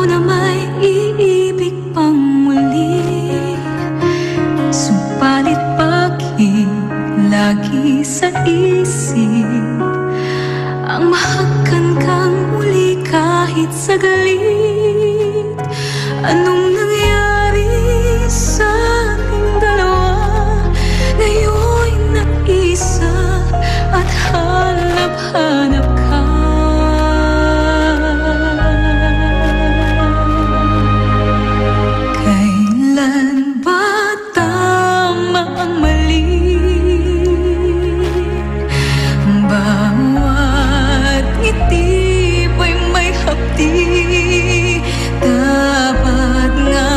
na may iibig pang muli. Subalit bakit lagi sa isip ang mahagkan kang muli kahit saglit? Anong nangyari sa ating dalawa? Ngayon'y nag-isa at hanap-hanap ka. Kailan ba tama ang mali? Bawat ngiti ba'y may hapdi? Dapat nga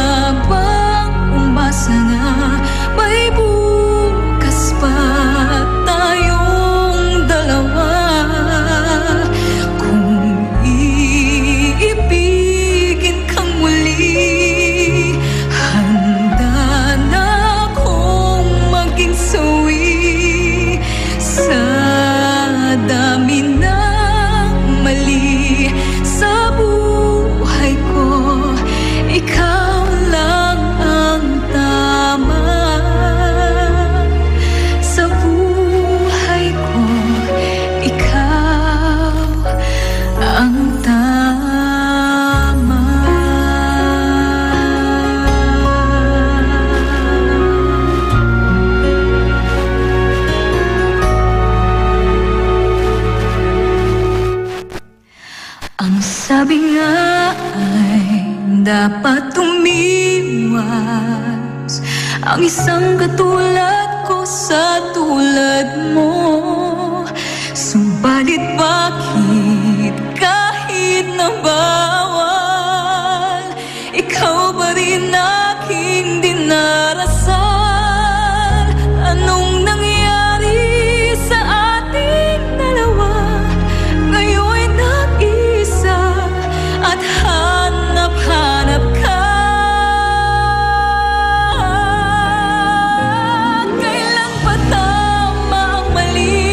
bang umasa na may bukas pa tayong dalawa? Kung iibigin kang muli, handa na akong maging sawi. Sa dami ng mali sa buhay ko, ikaw lang ang tama. Sa buhay ko, ikaw ang tama. Ang sabi nga ay dapat umiwas ang isang katulad ko sa tulad mo. Subalit bakit kahit na bawal, ikaw pa rin aking dinarasal? Anong nangyari sa ating dalawa? Ngayon'y nag-isa at hanap-hanap ka. Kailan ba tama ang mali?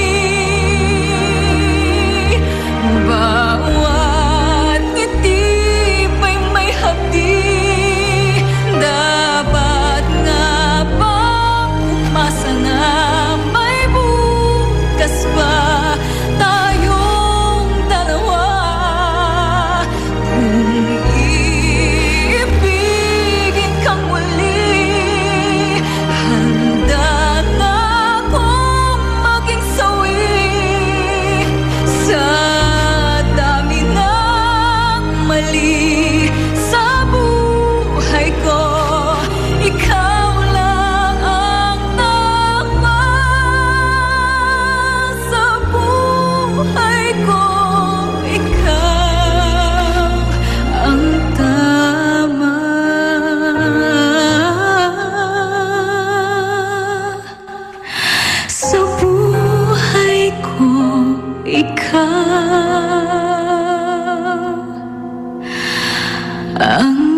Bawat ngiti ba'y may hapdi? Dapat nga bang umasa na may bukas pa tayong dalawa? Kung iibigin kang muli, handa na akong maging sawi. Sa dami ng mali sa buhay ko, ikaw lang ang tama. Sa buhay ko, ikaw ang tama. Sa buhay ko, ikaw ang